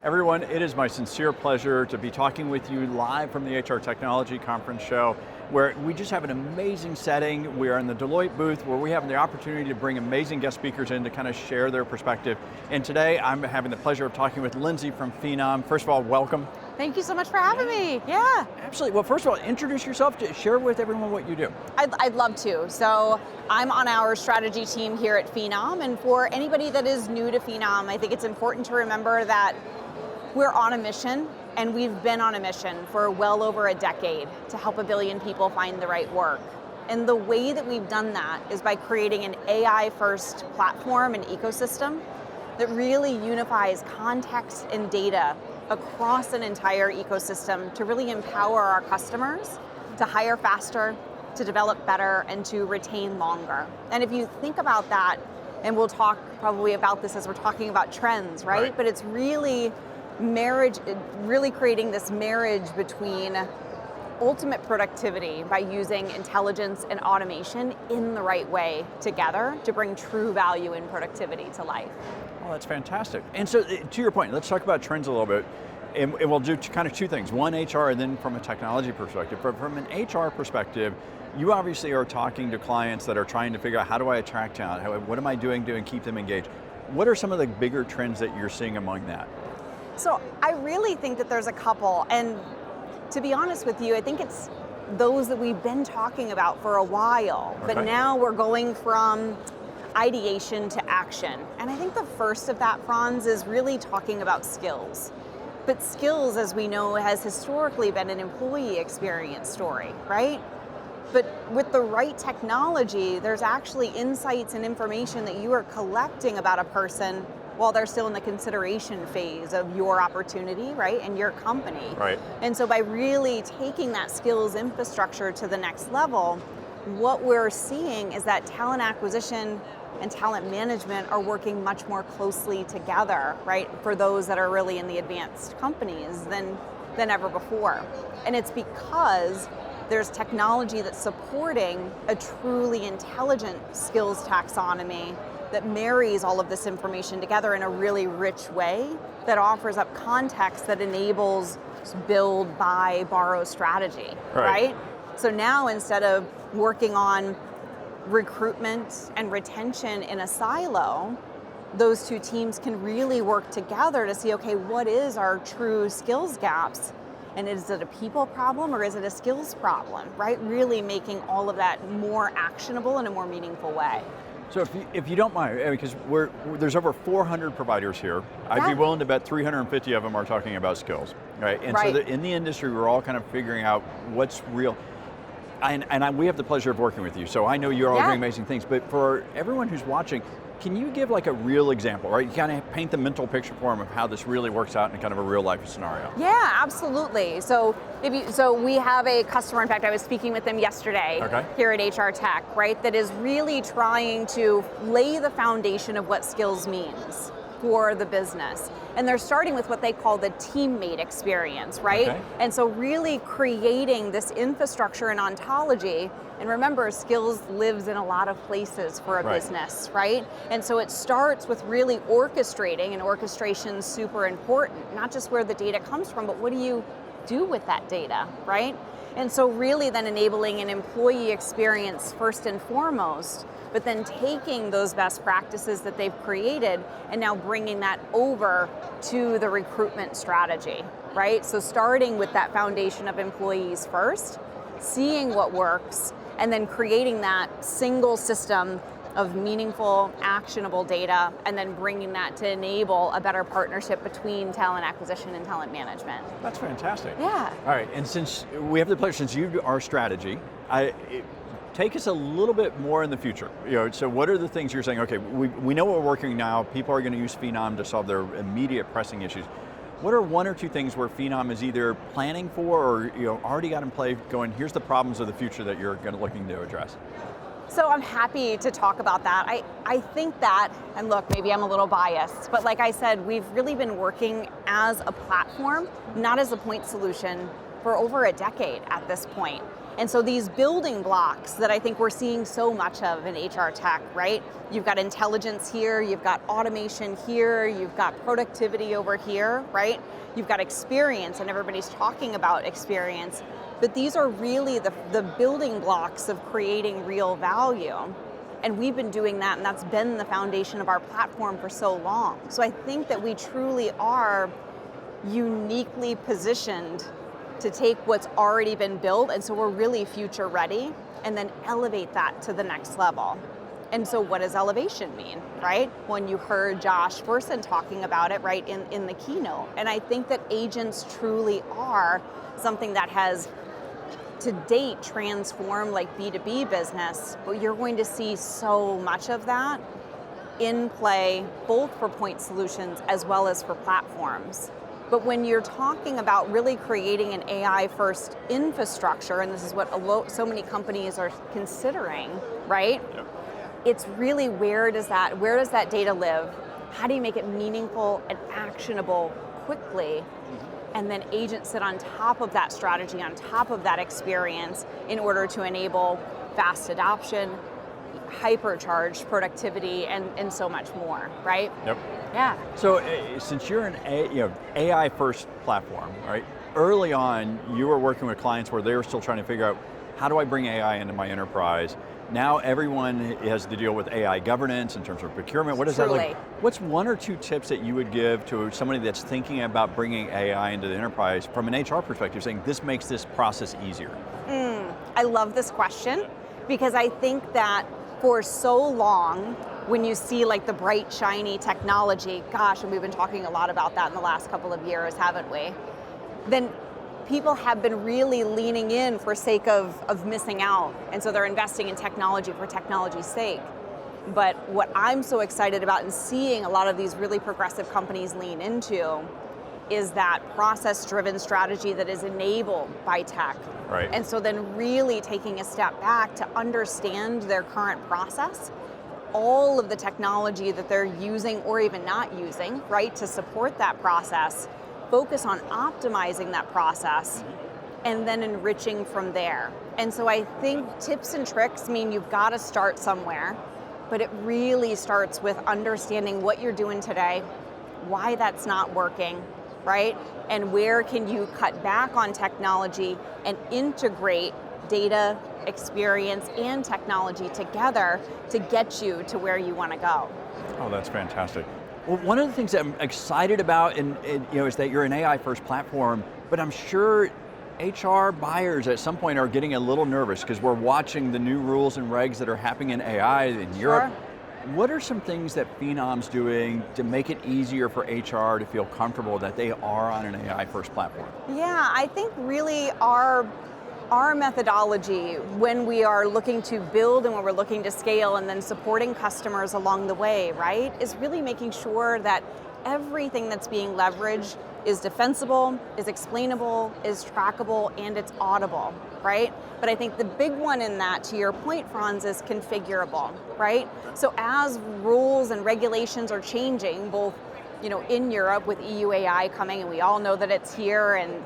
Everyone, it is my sincere pleasure to be talking with you live from the HR Technology Conference show, where we just have an amazing setting. We are in the Deloitte booth where we have the opportunity to bring amazing guest speakers in to kind of share their perspective. And today I'm having the pleasure of talking with Lindsay from Phenom. First of all, welcome. Thank you so much for having me. Yeah. Absolutely. Well, first of all, introduce yourself, share with everyone what you do. I'd love to. So I'm on our strategy team here at Phenom, and for anybody that is new to Phenom, I think it's important to remember that we're on a mission, and we've been on a mission for well over a decade to help 1 billion people find the right work. And the way that we've done that is by creating an AI-first platform and ecosystem that really unifies context and data across an entire ecosystem to really empower our customers to hire faster, to develop better, and to retain longer. And if you think about that, and we'll talk probably about this as we're talking about trends, right? But it's really creating this marriage between ultimate productivity by using intelligence and automation in the right way together to bring true value and productivity to life. Oh, that's fantastic. And so to your point, let's talk about trends a little bit. And we'll do kind of two things. One, HR, and then from a technology perspective. But from an HR perspective, you obviously are talking to clients that are trying to figure out how do I attract talent? What am I doing to keep them engaged? What are some of the bigger trends that you're seeing among that? So I really think that there's a couple, and to be honest with you, I think it's those that we've been talking about for a while, but now we're going from ideation to action. And I think the first of that, Franz, is really talking about skills. But skills, as we know, has historically been an employee experience story, right? But with the right technology, there's actually insights and information that you are collecting about a person while they're still in the consideration phase of your opportunity, right, and your company. Right. And so by really taking that skills infrastructure to the next level, what we're seeing is that talent acquisition and talent management are working much more closely together, right, for those that are really in the advanced companies than ever before. And it's because there's technology that's supporting a truly intelligent skills taxonomy that marries all of this information together in a really rich way that offers up context that enables build, buy, borrow strategy, right? So now instead of working on recruitment and retention in a silo, those two teams can really work together to see, okay, what is our true skills gaps? And is it a people problem or is it a skills problem, right? Really making all of that more actionable in a more meaningful way. So if you don't mind, because there's over 400 providers here, I'd be willing to bet 350 of them are talking about skills, right? And so in the industry, we're all kind of figuring out what's real. We have the pleasure of working with you, so I know you're all doing amazing things, but for everyone who's watching, can you give like a real example, right? You kind of paint the mental picture for them of how this really works out in kind of a real life scenario. Yeah, absolutely. So we have a customer, in fact, I was speaking with them yesterday here at HR Tech, right? That is really trying to lay the foundation of what skills means for the business. And they're starting with what they call the teammate experience, right? And so really creating this infrastructure and ontology. And remember, skills lives in a lot of places for a business, right? And so it starts with really orchestrating, and orchestration's super important, not just where the data comes from, but what do you do with that data, right? And so really then enabling an employee experience first and foremost, but then taking those best practices that they've created and now bringing that over to the recruitment strategy, right? So starting with that foundation of employees first, seeing what works, and then creating that single system of meaningful, actionable data, and then bringing that to enable a better partnership between talent acquisition and talent management. That's fantastic. Yeah. All right, and since we have the pleasure, since you are strategy, take us a little bit more in the future. So what are the things you're saying, okay, we know what we're working now, people are going to use Phenom to solve their immediate pressing issues. What are one or two things where Phenom is either planning for or already got in play going, here's the problems of the future that you're looking to address? So I'm happy to talk about that. I think that, and look, maybe I'm a little biased, but like I said, we've really been working as a platform, not as a point solution, for over a decade at this point. And so these building blocks that I think we're seeing so much of in HR tech, right? You've got intelligence here, you've got automation here, you've got productivity over here, right? You've got experience, and everybody's talking about experience, but these are really the building blocks of creating real value. And we've been doing that, and that's been the foundation of our platform for so long. So I think that we truly are uniquely positioned to take what's already been built, and so we're really future ready, and then elevate that to the next level. And so what does elevation mean, right? When you heard Josh Bersin talking about it, right, in the keynote. And I think that agents truly are something that has, to date, transformed like B2B business, but you're going to see so much of that in play, both for point solutions as well as for platforms. But when you're talking about really creating an AI-first infrastructure, and this is what so many companies are considering, right? Yep. It's really where does that data live? How do you make it meaningful and actionable quickly? And then agents sit on top of that strategy, on top of that experience, in order to enable fast adoption, hypercharged productivity, and so much more, right? Yep. Yeah. So since you're an AI first platform, right? Early on, you were working with clients where they were still trying to figure out, how do I bring AI into my enterprise? Now everyone has to deal with AI governance in terms of procurement. What does that look? What's one or two tips that you would give to somebody that's thinking about bringing AI into the enterprise from an HR perspective, saying this makes this process easier? I love this question, because I think that for so long, when you see like the bright, shiny technology, gosh, and we've been talking a lot about that in the last couple of years, haven't we? Then people have been really leaning in for sake of missing out. And so they're investing in technology for technology's sake. But what I'm so excited about and seeing a lot of these really progressive companies lean into is that process-driven strategy that is enabled by tech. Right. And so then really taking a step back to understand their current process, all of the technology that they're using or even not using, right, to support that process, focus on optimizing that process, and then enriching from there. And so I think tips and tricks mean you've got to start somewhere, but it really starts with understanding what you're doing today, why that's not working, right? And where can you cut back on technology and integrate data, experience, and technology together to get you to where you want to go. Oh, that's fantastic. Well, one of the things that I'm excited about is that you're an AI-first platform, but I'm sure HR buyers at some point are getting a little nervous because we're watching the new rules and regs that are happening in AI in Europe. What are some things that Phenom's doing to make it easier for HR to feel comfortable that they are on an AI-first platform? Yeah, I think really our methodology when we are looking to build and when we're looking to scale and then supporting customers along the way, right, is really making sure that everything that's being leveraged is defensible, is explainable, is trackable, and it's audible, right? But I think the big one in that, to your point, Franz, is configurable, right? So as rules and regulations are changing, both in Europe with EU AI coming, and we all know that it's here and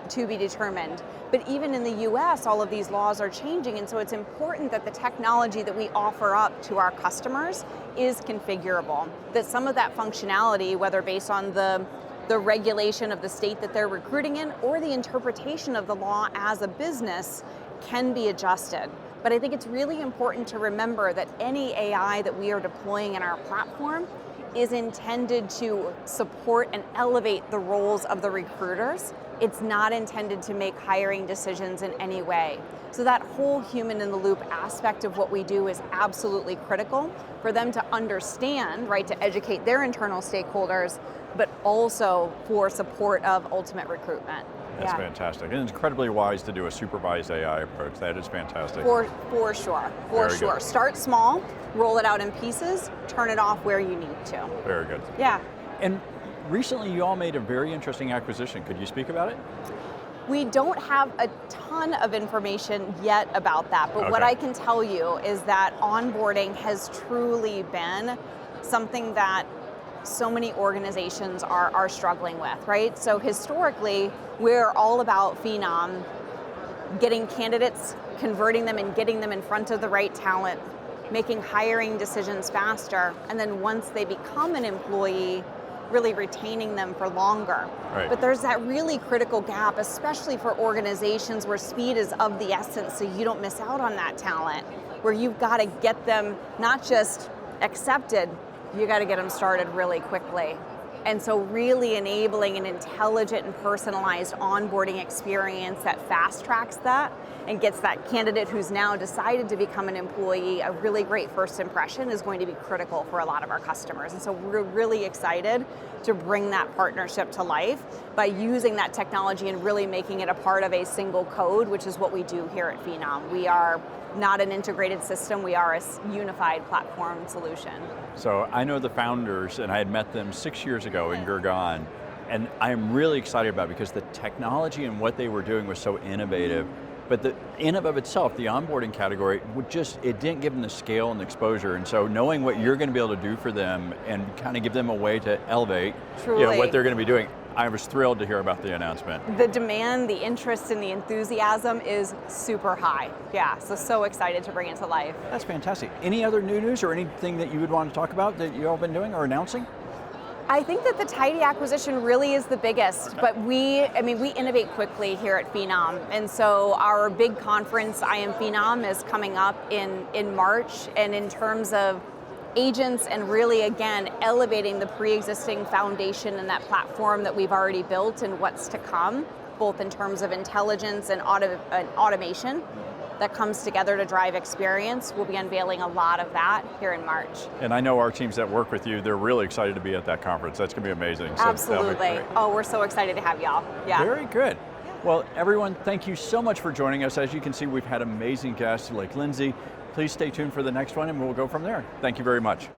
to be determined. But even in the US, all of these laws are changing, and so it's important that the technology that we offer up to our customers is configurable. That some of that functionality, whether based on the regulation of the state that they're recruiting in or the interpretation of the law as a business, can be adjusted. But I think it's really important to remember that any AI that we are deploying in our platform is intended to support and elevate the roles of the recruiters. It's not intended to make hiring decisions in any way. So that whole human in the loop aspect of what we do is absolutely critical for them to understand, right, to educate their internal stakeholders, but also for support of ultimate recruitment. That's fantastic. And it's incredibly wise to do a supervised AI approach. That is fantastic. For sure, for sure. Good. Start small, roll it out in pieces, turn it off where you need to. Very good. Yeah. And recently you all made a very interesting acquisition. Could you speak about it? We don't have a ton of information yet about that, but what I can tell you is that onboarding has truly been something that so many organizations are struggling with, right? So historically, we're all about Phenom getting candidates, converting them and getting them in front of the right talent, making hiring decisions faster, and then once they become an employee, really retaining them for longer. Right. But there's that really critical gap, especially for organizations where speed is of the essence, so you don't miss out on that talent, where you've got to get them not just accepted, you got to get them started really quickly. And so really enabling an intelligent and personalized onboarding experience that fast tracks that and gets that candidate who's now decided to become an employee a really great first impression is going to be critical for a lot of our customers. And so we're really excited to bring that partnership to life by using that technology and really making it a part of a single code, which is what we do here at Phenom. We are not an integrated system, we are a unified platform solution. So I know the founders, and I had met them 6 years ago in Gurgaon, and I'm really excited about it because the technology and what they were doing was so innovative. But in and of itself, the onboarding category, it didn't give them the scale and the exposure. And so knowing what you're going to be able to do for them and kind of give them a way to elevate what they're going to be doing, I was thrilled to hear about the announcement. The demand, the interest, and the enthusiasm is super high. Yeah, so excited to bring it to life. That's fantastic. Any other new news or anything that you would want to talk about that you've all been doing or announcing? I think that the Tidy acquisition really is the biggest, but we innovate quickly here at Phenom. And so our big conference, I Am Phenom, is coming up in March. And in terms of agents and really, again, elevating the pre-existing foundation and that platform that we've already built and what's to come, both in terms of intelligence and automation that comes together to drive experience. We'll be unveiling a lot of that here in March. And I know our teams that work with you, they're really excited to be at that conference. That's going to be amazing. Absolutely. Oh, we're so excited to have y'all. Yeah. Very good. Well, everyone, thank you so much for joining us. As you can see, we've had amazing guests like Lindsay. Please stay tuned for the next one and we'll go from there. Thank you very much.